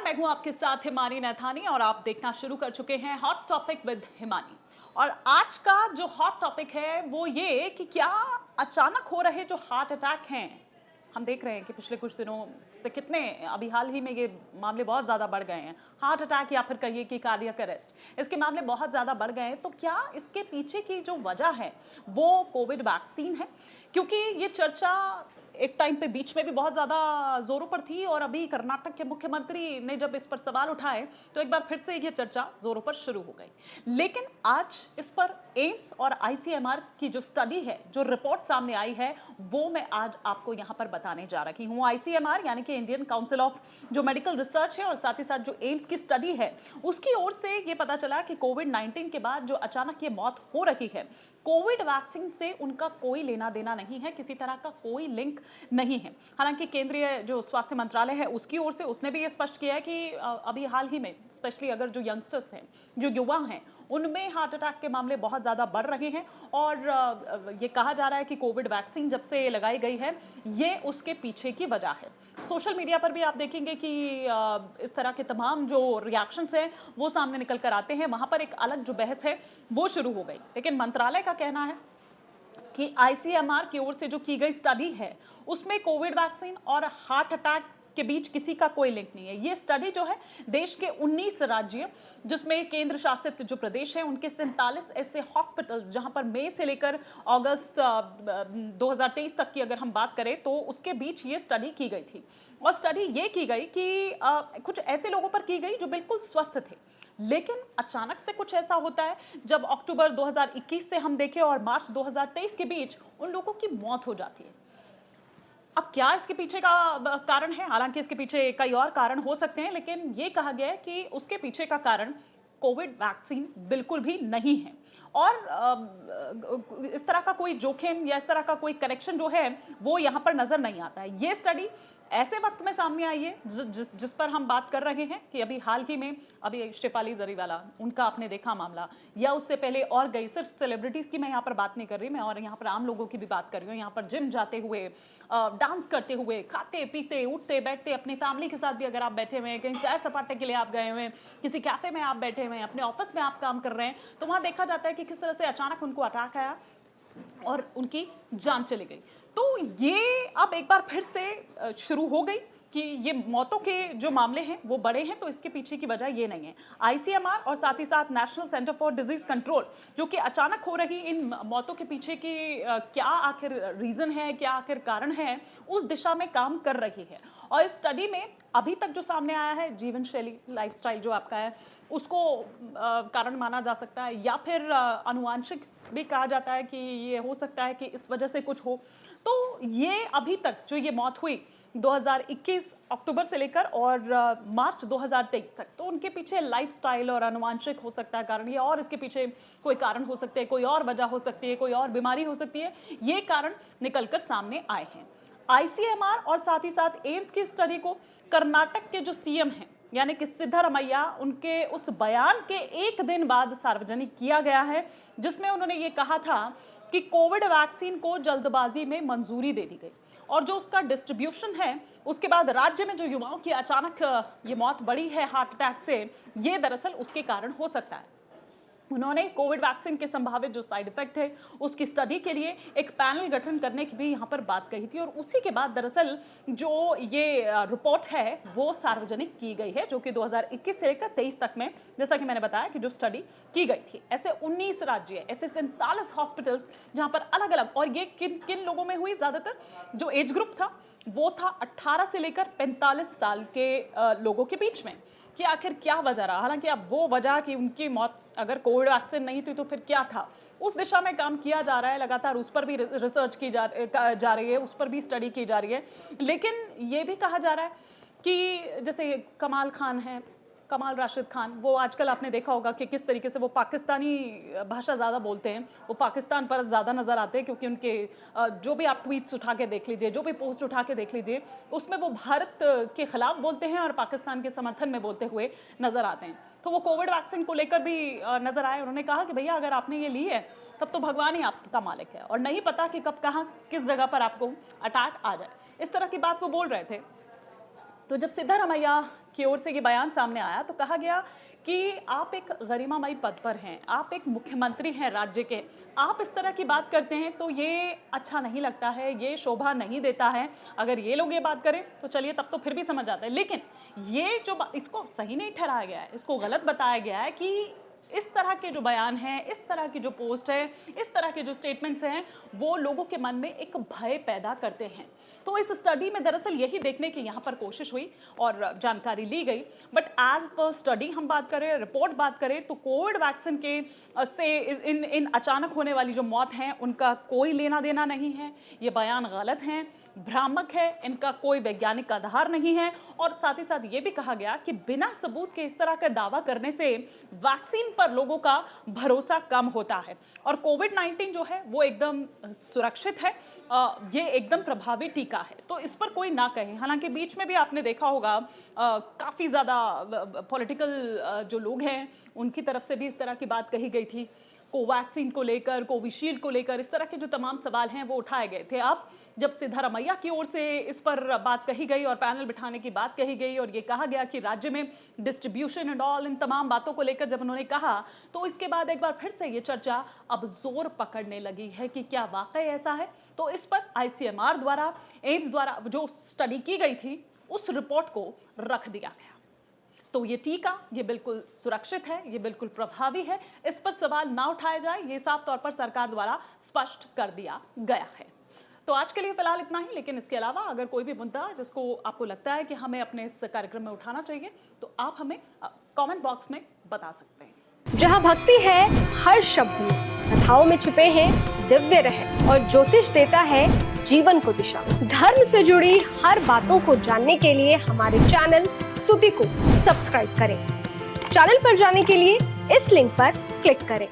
मैं हूं आपके साथ हिमानी नैथानी और आप देखना शुरू कर चुके हैं हॉट टॉपिक विद हिमानी। और आज का जो हॉट टॉपिक है वो ये कि क्या अचानक हो रहे जो हार्ट अटैक हैं, हम देख रहे हैं कि पिछले कुछ दिनों से कितने अभी हाल ही में ये मामले बहुत ज़्यादा बढ़ गए हैं। हार्ट अटैक या फिर कहिए कि कार्डियक अरेस्ट, इसके मामले बहुत ज़्यादा बढ़ गए हैं। तो क्या इसके पीछे की जो वजह है वो कोविड वैक्सीन है? क्योंकि ये चर्चा एक टाइम पे बीच में भी बहुत ज़्यादा जोरों पर थी और अभी कर्नाटक के मुख्यमंत्री ने जब इस पर सवाल उठाए तो एक बार फिर से ये चर्चा जोरों पर शुरू हो गई। लेकिन आज इस पर एम्स और आईसीएमआर की जो स्टडी है, जो रिपोर्ट सामने आई है, वो मैं आज आपको यहाँ पर बताने जा रही हूँ। आईसीएमआर यानी कि इंडियन काउंसिल ऑफ जो मेडिकल रिसर्च है और साथ ही साथ जो एम्स की स्टडी है, उसकी ओर से ये पता चला कि कोविड-19 के बाद जो अचानक ये मौत हो रही है, कोविड वैक्सीन से उनका कोई लेना देना नहीं है, किसी तरह का कोई लिंक नहीं है। हालांकि केंद्रीय जो स्वास्थ्य मंत्रालय है उसकी ओर से उसने भी ये स्पष्ट किया है कि अभी हाल ही में स्पेशली अगर जो यंगस्टर्स हैं, जो युवा हैं, उनमें हार्ट अटैक के मामले बहुत ज़्यादा बढ़ रहे हैं और ये कहा जा रहा है कि कोविड वैक्सीन जब से लगाई गई है ये उसके पीछे की वजह है। सोशल मीडिया पर भी आप देखेंगे कि इस तरह के तमाम जो रिएक्शंस हैं वो सामने निकल कर आते हैं। वहाँ पर एक अलग जो बहस है वो शुरू हो गई, लेकिन मंत्रालय का कहना है कि आईसीएमआर की ओर से जो की गई स्टडी है उसमें कोविड वैक्सीन और हार्ट अटैक के बीच किसी का कोई लिंक नहीं है। ये स्टडी जो है देश के 19 राज्य, जिसमें केंद्र शासित जो प्रदेश है, उनके 47 ऐसे हॉस्पिटल्स जहां पर मई से लेकर अगस्त 2023 तक की अगर हम बात करें तो उसके बीच ये स्टडी की गई थी। और स्टडी ये की गई कि कुछ ऐसे लोगों पर की गई जो बिल्कुल स्वस्थ थे, लेकिन अचानक से कुछ ऐसा होता है जब अक्टूबर 2021 से हम देखें और मार्च 2023 के बीच उन लोगों की मौत हो जाती है। अब क्या इसके पीछे का कारण है? हालांकि इसके पीछे कई और कारण हो सकते हैं, लेकिन ये कहा गया है कि उसके पीछे का कारण कोविड वैक्सीन बिल्कुल भी नहीं है। और इस तरह का कोई जोखिम या इस तरह का कोई कनेक्शन जो है वो यहाँ पर नजर नहीं आता है। ये स्टडी ऐसे वक्त में सामने आई है जिस पर हम बात कर रहे हैं कि अभी हाल ही में अभी शेफाली जरीवाला, उनका आपने देखा मामला, या उससे पहले और गई, सिर्फ सेलिब्रिटीज की मैं यहाँ पर बात नहीं कर रही, मैं और यहाँ पर आम लोगों की भी बात कर रही हूँ। यहाँ पर जिम जाते हुए, डांस करते हुए, खाते पीते उठते बैठते, अपनी फैमिली के साथ भी अगर आप बैठे हुए हैं, कहीं सैर सपाटे के लिए आप गए हुए हैं, किसी कैफे में आप बैठे हुए हैं, अपने ऑफिस में आप काम कर रहे हैं, तो वहाँ देखा जाता है कि किस तरह से अचानक उनको अटैक आया और उनकी जान चली गई। तो ये अब एक बार फिर से शुरू हो गई कि ये मौतों के जो मामले हैं वो बड़े हैं, तो इसके पीछे की वजह ये नहीं है। आईसीएमआर और साथ ही साथ national centre for disease control, जो कि अचानक हो रही इन मौतों के पीछे की क्या आखिर रीजन है, क्या आखिर कारण है, उस दिशा में काम कर रही है। और इस स्टडी में अभी तक जो सामने आया है, जीवन शैली, लाइफस्टाइल जो आपका है, उसको कारण माना जा सकता है, या फिर आनुवांशिक भी कहा जाता है कि ये हो सकता है कि इस वजह से कुछ हो। तो ये अभी तक जो ये मौत हुई 2021 अक्टूबर से लेकर और मार्च 2023 तक, तो उनके पीछे लाइफस्टाइल और आनुवांशिक हो सकता है कारण, या और इसके पीछे कोई कारण हो सकते हैं, कोई और वजह हो सकती है, कोई और बीमारी हो सकती है, ये कारण निकलकर सामने आए हैं। आईसीएमआर और साथ ही साथ एम्स की स्टडी को कर्नाटक के जो सीएम हैं यानी कि सिद्धारमैया, उनके उस बयान के एक दिन बाद सार्वजनिक किया गया है, जिसमें उन्होंने ये कहा था कि कोविड वैक्सीन को जल्दबाजी में मंजूरी दे दी गई और जो उसका डिस्ट्रीब्यूशन है उसके बाद राज्य में जो युवाओं की अचानक ये मौत बढ़ी है हार्ट अटैक से, ये दरअसल उसके कारण हो सकता है। उन्होंने कोविड वैक्सीन के संभावित जो साइड इफेक्ट है उसकी स्टडी के लिए एक पैनल गठन करने की भी यहाँ पर बात कही थी और उसी के बाद दरअसल जो ये रिपोर्ट है वो सार्वजनिक की गई है, जो कि 2021 से लेकर 23 तक में, जैसा कि मैंने बताया कि जो स्टडी की गई थी। ऐसे 19 राज्य, ऐसे 47 हॉस्पिटल्स जहाँ पर अलग अलग, और ये किन किन लोगों में हुई, ज्यादातर जो एज ग्रुप था वो था 18 से लेकर 45 साल के लोगों के बीच में, कि आखिर क्या वजह रहा। हालांकि अब वो वजह कि उनकी मौत अगर कोविड वैक्सीन नहीं थी तो फिर क्या था, उस दिशा में काम किया जा रहा है लगातार, उस पर भी रिसर्च की जा रही है, उस पर भी स्टडी की जा रही है। लेकिन ये भी कहा जा रहा है कि जैसे कमाल खान है, कमाल राशिद खान, वो आजकल आपने देखा होगा कि किस तरीके से वो पाकिस्तानी भाषा ज़्यादा बोलते हैं, वो पाकिस्तान पर ज़्यादा नज़र आते हैं, क्योंकि उनके जो भी आप ट्वीट्स उठा के देख लीजिए, जो भी पोस्ट उठा के देख लीजिए, उसमें वो भारत के खिलाफ बोलते हैं और पाकिस्तान के समर्थन में बोलते हुए नज़र आते हैं। तो वो कोविड वैक्सीन को लेकर भी नज़र आए, उन्होंने कहा कि भैया अगर आपने ये ली है तब तो भगवान ही आपका मालिक है और नहीं पता कि कब कहाँ किस जगह पर आपको अटैक आ जाए। इस तरह की बात वो बोल रहे थे। तो जब सिद्धारमैया की ओर से ये बयान सामने आया तो कहा गया कि आप एक गरिमामयी पद पर हैं, आप एक मुख्यमंत्री हैं राज्य के, आप इस तरह की बात करते हैं तो ये अच्छा नहीं लगता है, ये शोभा नहीं देता है। अगर ये लोग ये बात करें तो चलिए तब तो फिर भी समझ आता है, लेकिन ये जो इसको सही नहीं ठहराया गया है, इसको गलत बताया गया है कि इस तरह के जो बयान हैं, इस तरह की जो पोस्ट है, इस तरह के जो स्टेटमेंट्स हैं, वो लोगों के मन में एक भय पैदा करते हैं। तो इस स्टडी में दरअसल यही देखने की यहाँ पर कोशिश हुई और जानकारी ली गई। बट एज पर स्टडी हम बात करें, रिपोर्ट बात करें, तो कोविड वैक्सीन के से इन अचानक होने वाली जो मौत हैं उनका कोई लेना देना नहीं है। ये बयान गलत हैं, भ्रामक है, इनका कोई वैज्ञानिक आधार नहीं है। और साथ ही साथ ये भी कहा गया कि बिना सबूत के इस तरह का दावा करने से वैक्सीन पर लोगों का भरोसा कम होता है और कोविड-19 जो है वो एकदम सुरक्षित है, ये एकदम प्रभावी टीका है, तो इस पर कोई ना कहे। हालांकि बीच में भी आपने देखा होगा काफ़ी ज़्यादा पॉलिटिकल जो लोग हैं उनकी तरफ से भी इस तरह की बात कही गई थी। कोवैक्सीन को लेकर, कोविशील्ड को लेकर इस तरह के जो तमाम सवाल हैं वो उठाए गए थे। अब जब सिद्धारमैया की ओर से इस पर बात कही गई और पैनल बिठाने की बात कही गई और ये कहा गया कि राज्य में डिस्ट्रीब्यूशन एंड ऑल, इन तमाम बातों को लेकर जब उन्होंने कहा तो इसके बाद एक बार फिर से ये चर्चा अब जोर पकड़ने लगी है कि क्या वाकई ऐसा है। तो इस पर ICMR द्वारा, एम्स द्वारा जो स्टडी की गई थी उस रिपोर्ट को रख दिया गया। तो ये टीका ये बिल्कुल सुरक्षित है, ये बिल्कुल प्रभावी है, इस पर सवाल ना उठाया जाए, ये साफ तौर पर सरकार द्वारा स्पष्ट कर दिया गया है। तो आज के लिए फिलहाल इतना ही, लेकिन इसके अलावा अगर कोई भी मुद्दा जिसको आपको लगता है कि हमें अपने इस कार्यक्रम में उठाना चाहिए तो आप हमें कमेंट बॉक्स में बता सकते हैं। जहाँ भक्ति है हर शब्द में, कथाओं में छुपे हैं दिव्य रहस्य और ज्योतिष देता है जीवन को दिशा। धर्म से जुड़ी हर बातों को जानने के लिए हमारे चैनल स्तुति को सब्सक्राइब करें। चैनल पर जाने के लिए इस लिंक पर क्लिक करें।